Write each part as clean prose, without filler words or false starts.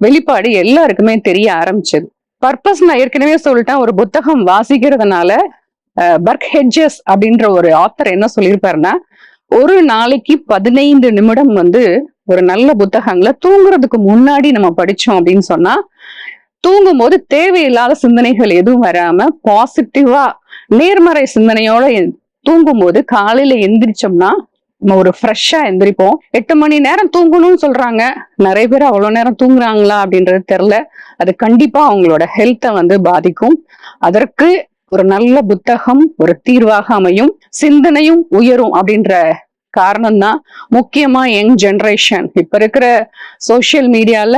வெளிப்பாடு எல்லாருக்குமே தெரிய ஆரம்பிச்சது. பர்பஸ் நான் ஏற்கனவே சொல்லிட்டேன். ஒரு புத்தகம் வாசிக்கிறதுனால பர்க் ஹெட்ஜஸ் அப்படின்ற ஒரு ஆத்தர் என்ன சொல்லியிருப்பாருன்னா, ஒரு நாளைக்கு 15 நிமிடம் வந்து ஒரு நல்ல புத்தகங்களை தூங்குறதுக்கு முன்னாடி நம்ம படிச்சோம் அப்படின்னு சொன்னா, தூங்கும் போது தேவையில்லாத சிந்தனைகள் எதுவும் வராம பாசிட்டிவா நேர்மறை சிந்தனையோட தூங்கும் போது காலையில எந்திரிச்சோம்னா நம்ம ஒரு ஃப்ரெஷ்ஷா எந்திரிப்போம். 8 மணி நேரம் தூங்கணும்னு சொல்றாங்க. நிறைய பேர் அவ்வளவு நேரம் தூங்குறாங்களா அப்படின்றது தெரியல. அது கண்டிப்பா அவங்களோட ஹெல்த்தை வந்து பாதிக்கும். அதற்கு ஒரு நல்ல புத்தகம் ஒரு தீர்வாக அமையும். சிந்தனையும் உயரும் அப்படின்ற காரணம் தான். முக்கியமா யங் ஜெனரேஷன் இப்ப இருக்கிற சோசியல் மீடியால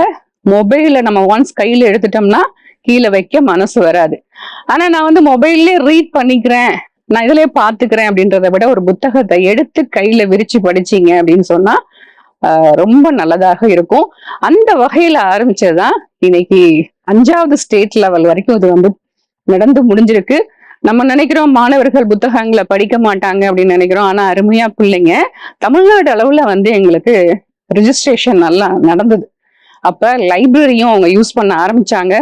மொபைல நம்ம ஒன்ஸ் கையில எடுத்துட்டோம்னா கீழே வைக்க மனசு வராது. ஆனா நான் வந்து மொபைல்லே ரீட் பண்ணிக்கிறேன், நான் இதுலயே பாத்துக்கிறேன் அப்படின்றத விட ஒரு புத்தகத்தை எடுத்து கையில விரிச்சு படிச்சீங்க அப்படின்னு சொன்னா ரொம்ப நல்லதாக இருக்கும். அந்த வகையில ஆரம்பிச்சதுதான் இன்னைக்கு 5வது ஸ்டேட் லெவல் வரைக்கும் இது வந்து நடந்து முடிஞ்சிருக்கு. நம்ம நினைக்கிறோம் மாணவர்கள் புத்தகங்களை படிக்க மாட்டாங்க அப்படின்னு நினைக்கிறோம். ஆனா அருமையா பிள்ளைங்க தமிழ்நாடு அளவுல வந்து எங்களுக்கு ரிஜிஸ்ட்ரேஷன் நல்லா நடந்தது. அப்ப லைப்ரரியும் அவங்க யூஸ் பண்ண ஆரம்பிச்சாங்க.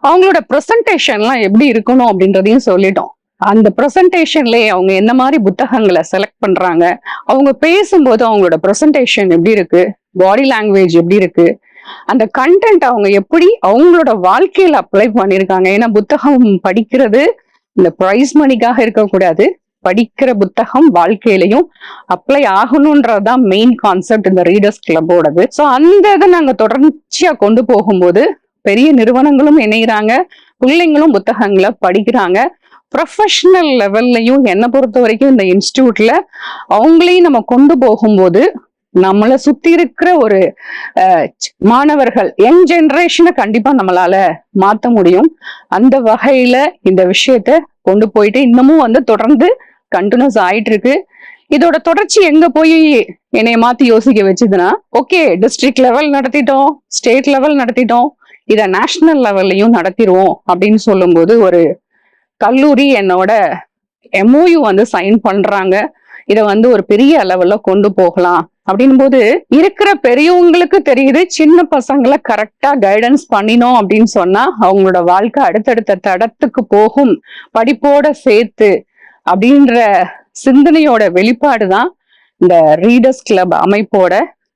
அவங்களோட ப்ரெசன்டேஷன்லாம் எப்படி இருக்கணும் அப்படின்றதையும் சொல்லிட்டோம். அந்த ப்ரெசன்டேஷன்லயே அவங்க என்ன மாதிரி புத்தகங்களை செலக்ட் பண்றாங்க, அவங்க பேசும்போது அவங்களோட ப்ரெசன்டேஷன் எப்படி இருக்கு, பாடி லாங்குவேஜ் எப்படி இருக்கு, அந்த கண்டென்ட் அவங்க எப்படி அவங்களோட வாழ்க்கையில அப்ளை பண்ணியிருக்காங்க. ஏன்னா புத்தகம் படிக்கிறது இந்த பிரைஸ் மணிக்காக இருக்கக்கூடாது. படிக்கிற புத்தகம் வாழ்க்கையிலையும் அப்ளை ஆகணும்ன்றதுதான் மெயின் கான்செப்ட் இந்த ரீடர்ஸ் கிளப்போடது. ஸோ அந்த இதை நாங்க தொடர்ச்சியா கொண்டு போகும்போது பெரிய நிறுவனங்களும் இணைகிறாங்க, பிள்ளைங்களும் புத்தகங்களை படிக்கிறாங்க. ப்ரொஃபஷனல் லெவல்லையும் என்னை பொறுத்த வரைக்கும் இந்த இன்ஸ்டிடியூட்ல அவங்களையும் நம்ம கொண்டு போகும்போது நம்மளை சுத்தி இருக்கிற ஒரு மாணவர்கள் யங் ஜெனரேஷனை கண்டிப்பா நம்மளால மாத்த முடியும். அந்த வகையில இந்த விஷயத்த கொண்டு போயிட்டு இன்னமும் வந்து தொடர்ந்து கண்டினியூஸ் ஆயிட்டு இருக்கு. இதோட தொடர்ச்சி எங்க போய் என்னைய மாத்தி யோசிக்க வச்சுதுன்னா, ஓகே டிஸ்ட்ரிக்ட் லெவல் நடத்திட்டோம், ஸ்டேட் லெவல் நடத்திட்டோம், இத நேஷனல் லெவல்லையும் நடத்திடுவோம் அப்படின்னு சொல்லும்போது ஒரு கல்லூரி என்னோட MOU வந்து சைன் பண்றாங்க. இதை வந்து ஒரு பெரிய லெவல்ல கொண்டு போகலாம் அப்படின் போது இருக்கிற பெரியவங்களுக்கு தெரியுது, சின்ன பசங்களை கரெக்டா கைடன்ஸ் பண்ணினோம் அப்படின்னு சொன்னா அவங்களோட வாழ்க்கை அடுத்தடுத்த தடத்துக்கு போகும், படிப்போட சேர்த்து அப்படின்ற சிந்தனையோட வெளிப்பாடுதான் இந்த ரீடர்ஸ் கிளப் அமைப்போட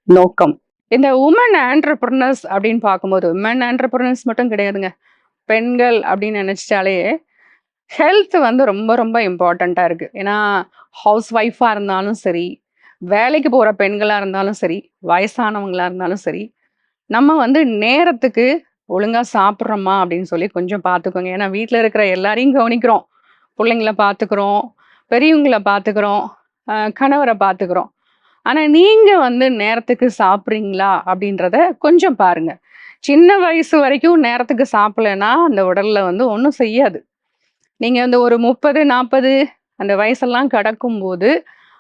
நோக்கம். இந்த உமன் ஆண்டர்பிரினர்ஸ் அப்படின்னு பார்க்கும்போது உமன் ஆண்டர்பிரினர்ஸ் மட்டும் கிடையாதுங்க, பெண்கள் அப்படின்னு நினைச்சிட்டாலே ஹெல்த் வந்து ரொம்ப ரொம்ப இம்பார்ட்டண்ட்டாக இருக்குது. ஏன்னா ஹவுஸ் ஒய்ஃபாக இருந்தாலும் சரி, வேலைக்கு போகிற பெண்களாக இருந்தாலும் சரி, வயசானவங்களாக இருந்தாலும் சரி, நம்ம வந்து நேரத்துக்கு ஒழுங்காக சாப்பிட்றோமா அப்படின்னு சொல்லி கொஞ்சம் பார்த்துக்கோங்க. ஏன்னா வீட்டில் இருக்கிற எல்லாரையும் கவனிக்கிறோம், பிள்ளைங்கள பார்த்துக்கிறோம், பெரியவங்களை பார்த்துக்கிறோம், கணவரை பார்த்துக்கிறோம். ஆனால் நீங்கள் வந்து நேரத்துக்கு சாப்பிட்றீங்களா அப்படின்றத கொஞ்சம் பாருங்க. சின்ன வயசு வரைக்கும் நேரத்துக்கு சாப்பிடலைன்னா அந்த உடலில் வந்து ஒன்றும் செய்யாது. நீங்கள் வந்து ஒரு 30, 40 அந்த வயசெல்லாம் கடக்கும்போது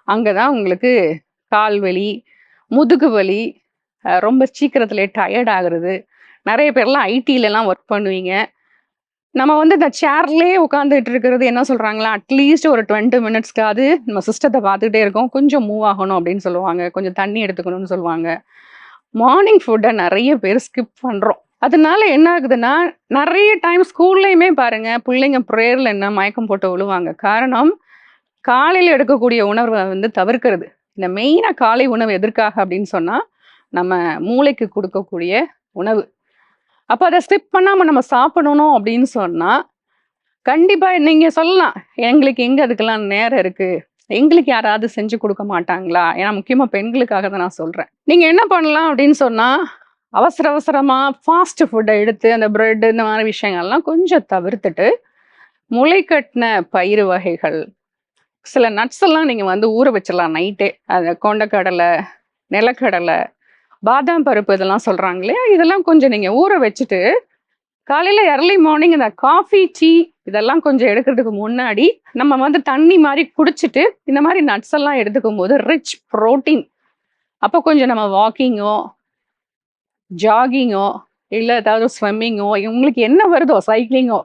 அங்கே தான் உங்களுக்கு கால் வலி, முதுகு வலி, ரொம்ப சீக்கிரத்திலே டயர்ட் ஆகுறது. நிறைய பேர்லாம் ஐடிலலாம் ஒர்க் பண்ணுவீங்க. நம்ம வந்து இந்த சேர்லேயே உட்காந்துட்டு இருக்கிறது என்ன சொல்கிறாங்களா, அட்லீஸ்ட் ஒரு 20 மினிட்ஸ்க்காவது நம்ம சிஸ்டத்தை பார்த்துக்கிட்டே இருக்கோம், கொஞ்சம் மூவ் ஆகணும் அப்படின்னு சொல்லுவாங்க, கொஞ்சம் தண்ணி எடுத்துக்கணும்னு சொல்லுவாங்க. மார்னிங் ஃபுட்டை நிறைய பேர் ஸ்கிப் பண்ணுறோம். அதனால என்ன ஆகுதுன்னா, நிறைய டைம் ஸ்கூல்லையுமே பாருங்க பிள்ளைங்க ப்ரேயரில் என்ன மயக்கம் போட்டு விழுவாங்க. காரணம் காலையில் எடுக்கக்கூடிய உணர்வை வந்து தவிர்க்கிறது. இந்த மெயினாக காலை உணவு எதற்காக அப்படின்னு சொன்னால் நம்ம மூளைக்கு கொடுக்கக்கூடிய உணவு. அப்போ அதை ஸ்கிப் பண்ணாமல் நம்ம சாப்பிடணும் அப்படின்னு சொன்னால் கண்டிப்பாக நீங்கள் சொல்லலாம், எங்களுக்கு எங்கே அதுக்கெல்லாம் நேரம் இருக்குது, எங்களுக்கு யாராவது செஞ்சு கொடுக்க மாட்டாங்களா. ஏன்னா முக்கியமாக பெண்களுக்காக தான் நான் சொல்கிறேன். நீங்கள் என்ன பண்ணலாம் அப்படின்னு சொன்னால், அவசர அவசரமாக ஃபாஸ்ட் ஃபுட்டை எடுத்து அந்த பிரெட் இந்த மாதிரி விஷயங்கள்லாம் கொஞ்சம் தவிர்த்துட்டு முளைக்கட்டின பயிறு வகைகள், சில நட்ஸ் எல்லாம் நீங்கள் வந்து ஊற வச்சிடலாம் நைட்டே. அது கொண்டக்கடலை, நிலக்கடலை, பாதாம் பருப்பு இதெல்லாம் சொல்கிறாங்களே, இதெல்லாம் கொஞ்சம் நீங்கள் ஊற வச்சுட்டு காலையில் எர்லி மார்னிங் இந்த காஃபி, டீ இதெல்லாம் கொஞ்சம் எடுக்கிறதுக்கு முன்னாடி நம்ம வந்து தண்ணி மாதிரி குடிச்சிட்டு இந்த மாதிரி நட்ஸ் எல்லாம் எடுத்துக்கும் போது ரிச் ப்ரோட்டீன். அப்போ கொஞ்சம் நம்ம வாக்கிங்கோ, ஜாகிங்கோ, இல்லை ஏதாவது ஸ்விம்மிங்கோ, உங்களுக்கு என்ன வருதோ சைக்கிளிங்கோ,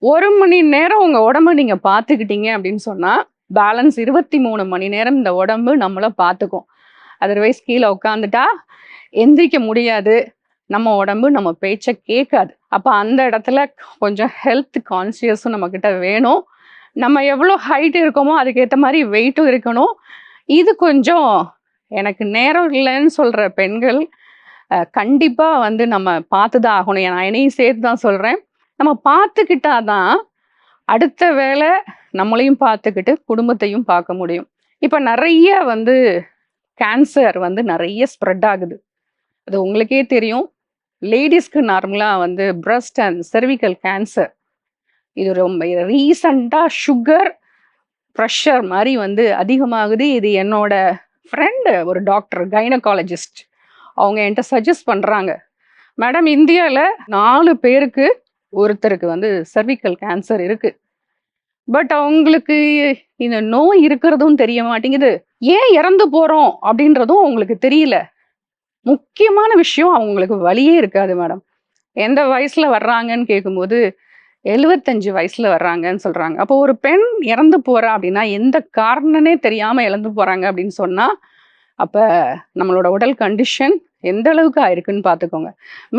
1 மணி நேரம் உங்கள் உடம்பு நீங்கள் பார்த்துக்கிட்டீங்க அப்படின்னு சொன்னால் பேலன்ஸ் 23 மணி நேரம் இந்த உடம்பு நம்மளை பார்த்துக்கும். அதர்வைஸ் கீழே உட்காந்துட்டா எந்திரிக்க முடியாது, நம்ம உடம்பு நம்ம பேச்ச கேட்காது. அப்ப அந்த இடத்துல கொஞ்சம் ஹெல்த் கான்சியஸும் நம்ம கிட்ட வேணும். நம்ம எவ்வளோ ஹைட் இருக்கோமோ அதுக்கேற்ற மாதிரி வெயிட்டும் இருக்கணும். இது கொஞ்சம் எனக்கு நேரம் இல்லைன்னு சொல்ற பெண்கள் கண்டிப்பா வந்து நம்ம பார்த்துதான் ஆகணும். நான் என்னையும் சேர்த்து தான் சொல்றேன். நம்ம பார்த்துக்கிட்டாதான் அடுத்த வேலை நம்மளையும் பார்த்துக்கிட்டு குடும்பத்தையும் பார்க்க முடியும். இப்ப நிறைய வந்து கேன்சர் வந்து நிறைய ஸ்ப்ரெட் ஆகுது. அது உங்களுக்கே தெரியும். லேடிஸ்க்கு நார்மலா வந்து பிரஸ்ட் அண்ட் செர்விக்கல் கேன்சர் இது ரொம்ப ரீசண்டா சுகர் ப்ரெஷர் மாதிரி வந்து அதிகமாகுது. இது என்னோட ஃப்ரெண்டு ஒரு டாக்டர் கைனகாலஜிஸ்ட் அவங்க என்கிட்ட சஜஸ்ட் பண்றாங்க. மேடம், இந்தியாவில் 4 பேருக்கு ஒருத்தருக்கு வந்து செர்விக்கல் கேன்சர் இருக்கு. பட் அவங்களுக்கு இந்த நோய் இருக்கிறதும் தெரிய மாட்டேங்குது. ஏன் இறந்து போறோம் அப்படின்றதும் அவங்களுக்கு தெரியல. முக்கியமான விஷயம் அவங்களுக்கு வலியே இருக்காது மேடம். எந்த வயசுல வர்றாங்கன்னு கேட்கும்போது 75 வயசுல வர்றாங்கன்னு சொல்றாங்க. அப்போ ஒரு பெண் இறந்து போறா அப்படின்னா எந்த காரணனே தெரியாம இறந்து போறாங்க அப்படின்னு சொன்னா அப்ப நம்மளோட உடல் கண்டிஷன் எந்த அளவுக்கு ஆயிருக்குன்னு பார்த்துக்கோங்க.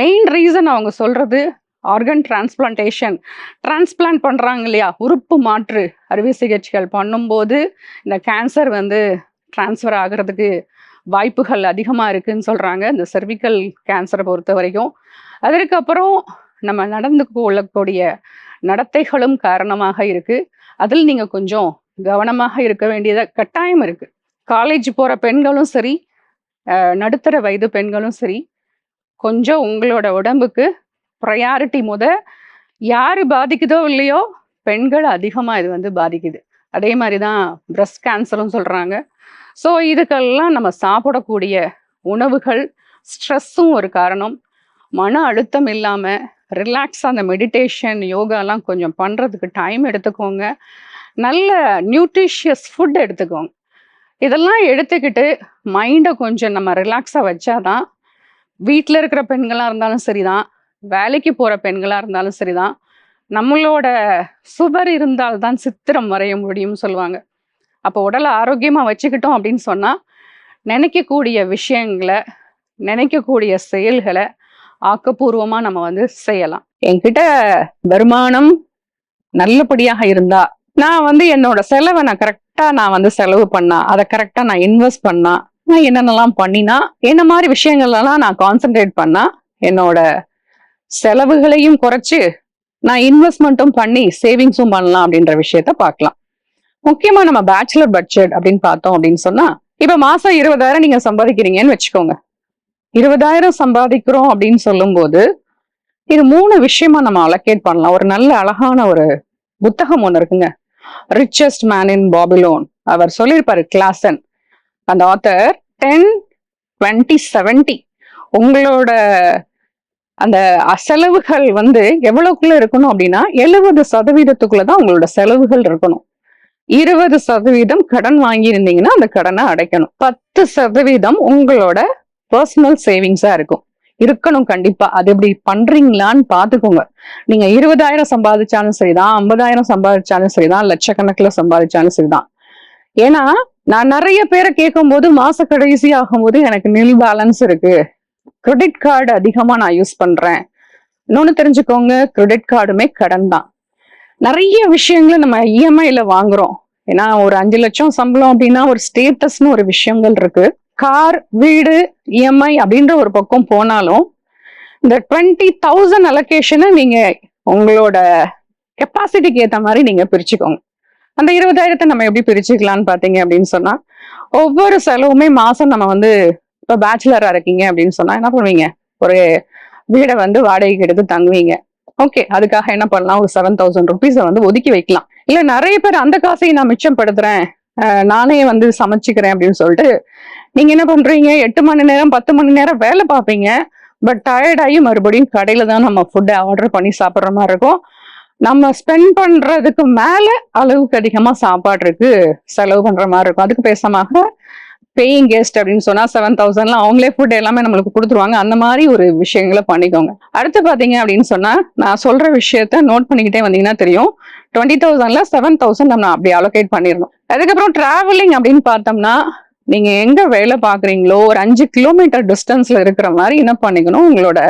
மெயின் ரீசன் அவங்க சொல்றது ஆர்கன் டிரான்ஸ்பிளான்டேஷன். டிரான்ஸ்பிளான்ட் பண்றாங்க இல்லையா, உறுப்பு மாற்று அறுவை சிகிச்சைகள் பண்ணும்போது இந்த கேன்சர் வந்து டிரான்ஸ்ஃபர் ஆகிறதுக்கு வாய்ப்புகள் அதிகமாக இருக்குன்னு சொல்றாங்க இந்த செர்விக்கல் கேன்சரை பொறுத்த வரைக்கும். அதற்கப்புறம் நம்ம நடந்து கொள்ளக்கூடிய நடத்தைகளும் காரணமாக இருக்கு. அதில் நீங்க கொஞ்சம் கவனமாக இருக்க வேண்டியத கட்டாயம் இருக்கு. காலேஜ் போற பெண்களும் சரி, நடுத்தர வயது பெண்களும் சரி, கொஞ்சம் உங்களோட உடம்புக்கு ப்ரையாரிட்டி யாரு பாதிக்குதோ இல்லையோ பெண்கள் அதிகமாக இது வந்து பாதிக்குது. அதே மாதிரி தான் பிரஸ்ட் கேன்சரும் சொல்றாங்க. ஸோ இதுக்கெல்லாம் நம்ம சாப்பிடக்கூடிய உணவுகள், ஸ்ட்ரெஸ்ஸும் ஒரு காரணம். மன அழுத்தம் இல்லாமல் ரிலாக்ஸாக அந்த மெடிடேஷன் யோகாலாம் கொஞ்சம் பண்ணுறதுக்கு டைம் எடுத்துக்கோங்க. நல்ல நியூட்ரிஷியஸ் ஃபுட் எடுத்துக்கோங்க. இதெல்லாம் எடுத்துக்கிட்டு மைண்டை கொஞ்சம் நம்ம ரிலாக்ஸாக வச்சாதான் வீட்டில் இருக்கிற பெண்களாக இருந்தாலும் சரிதான், வேலைக்கு போகிற பெண்களாக இருந்தாலும் சரிதான், நம்மளோட சுவர் இருந்தால்தான் சித்திரம் வரைய முடியும்னு சொல்லுவாங்க. அப்போ உடலை ஆரோக்கியமாக வச்சுக்கிட்டோம் அப்படின்னு சொன்னால் நினைக்கக்கூடிய விஷயங்களை, நினைக்கக்கூடிய செயல்களை ஆக்கப்பூர்வமாக நம்ம வந்து செய்யலாம். என்கிட்ட வருமானம் நல்லபடியாக இருந்தா நான் வந்து என்னோட செலவை நான் கரெக்டாக நான் வந்து செலவு பண்ணா, அதை கரெக்டாக நான் இன்வெஸ்ட் பண்ணா, நான் என்னென்னலாம் பண்ணினா, என்ன மாதிரி விஷயங்கள்லாம் நான் கான்சென்ட்ரேட் பண்ணா என்னோட செலவுகளையும் குறைச்சு நான் இன்வெஸ்ட்மெண்ட்டும் பண்ணி சேவிங்ஸும் பண்ணலாம் அப்படின்ற விஷயத்த பார்க்கலாம். முக்கியமா நம்ம பேச்சுலர் பட்ஜெட் அப்படின்னு பார்த்தோம் அப்படின்னு சொன்னா, இப்ப மாசம் 20,000 நீங்க சம்பாதிக்கிறீங்கன்னு வச்சுக்கோங்க. 20,000 சம்பாதிக்கிறோம் அப்படின்னு சொல்லும் போது இது 3 விஷயமா நம்ம அலோகேட் பண்ணலாம். ஒரு நல்ல அழகான ஒரு புத்தகம் ஒண்ணு இருக்குங்க, ரிச்சஸ்ட் மேன் இன் பாபிலோன். அவர் சொல்லியிருப்பாரு கிளாசன், அந்த ஆத்தர் 10-20-70 உங்களோட அந்த செலவுகள் வந்து எவ்வளவுக்குள்ள இருக்கணும் அப்படின்னா 70% உங்களோட செலவுகள் இருக்கணும். 20% கடன் வாங்கி இருந்தீங்கன்னா அந்த கடனை அடைக்கணும். 10% உங்களோட பர்சனல் சேவிங்ஸா இருக்கணும் கண்டிப்பா. அது எப்படி பண்றீங்களான்னு பாத்துக்கோங்க. நீங்க 20,000 சம்பாதிச்சாலும் சரிதான், 50,000 சம்பாதிச்சாலும் சரிதான், லட்சக்கணக்கில் சம்பாதிச்சாலும் சரிதான். ஏன்னா நான் நிறைய பேரை கேட்கும் போது மாச கடைசி ஆகும்போது எனக்கு நில் பேலன்ஸ் இருக்கு, கிரெடிட் கார்டு அதிகமா நான் யூஸ் பண்றேன். இன்னொன்னு தெரிஞ்சுக்கோங்க, கிரெடிட் கார்டுமே கடன் தான். நிறைய விஷயங்களை நம்ம இஎம்ஐல வாங்குறோம். ஏன்னா ஒரு 5 லட்சம் சம்பளம் அப்படின்னா ஒரு ஸ்டேட்டஸ்னு ஒரு விஷயங்கள் இருக்கு. கார், வீடு, இஎம்ஐ அப்படின்ற ஒரு பக்கம் போனாலும் இந்த 20,000 அலோகேஷனை நீங்க உங்களோட கெப்பாசிட்டிக்கு ஏற்ற மாதிரி நீங்க பிரிச்சுக்கோங்க. அந்த 20,000 நம்ம எப்படி பிரிச்சுக்கலாம்னு பாத்தீங்க அப்படின்னு சொன்னா, ஒவ்வொரு செலவுமே மாசம் நம்ம வந்து இப்போ பேச்சுலரா இருக்கீங்க அப்படின்னு சொன்னா என்ன பண்ணுவீங்க, ஒரு வீடை வந்து வாடகைக்கு எடுத்து தங்குவீங்க. ஓகே, அதுக்காக என்ன பண்ணலாம், ஒரு 7,000 ருபீஸை வந்து ஒதுக்கி வைக்கலாம். இல்ல நிறைய பேர் அந்த காசையை நான் மிச்சப்படுத்துறேன், நானே வந்து சமைச்சுக்கிறேன் அப்படின்னு சொல்லிட்டு நீங்க என்ன பண்றீங்க, 8 மணி நேரம் 10 மணி நேரம் வேலை பார்ப்பீங்க. பட் டயர்டாகி மறுபடியும் கடையில தான் நம்ம ஃபுட்டை ஆர்டர் பண்ணி சாப்பிட்ற மாதிரி இருக்கும். நம்ம ஸ்பெண்ட் பண்றதுக்கு மேல அளவுக்கு அதிகமா சாப்பாடுக்கு செலவு பண்ற மாதிரி இருக்கும். அதுக்கு பேசாம பேயிங் கெஸ்ட் அப்படின்னு சொன்னா 7,000 அவங்களே ஃபுட் எல்லாமே நம்மளுக்கு கொடுத்துருவாங்க. அந்த மாதிரி ஒரு விஷயங்களை பண்ணிக்கோங்க. அடுத்து பாத்தீங்க அப்படின்னு சொன்னா, நான் சொல்ற விஷயத்த நோட் பண்ணிக்கிட்டே வந்தீங்கன்னா தெரியும். 20,000ல 7,000 நம்ம அப்படி அலோகேட் பண்ணிடணும். அதுக்கப்புறம் டிராவலிங் அப்படின்னு பார்த்தோம்னா நீங்க எங்க வேலை பாக்குறீங்களோ ஒரு 5 கிலோமீட்டர் டிஸ்டன்ஸ்ல இருக்கிற மாதிரி என்ன பண்ணிக்கணும், உங்களோட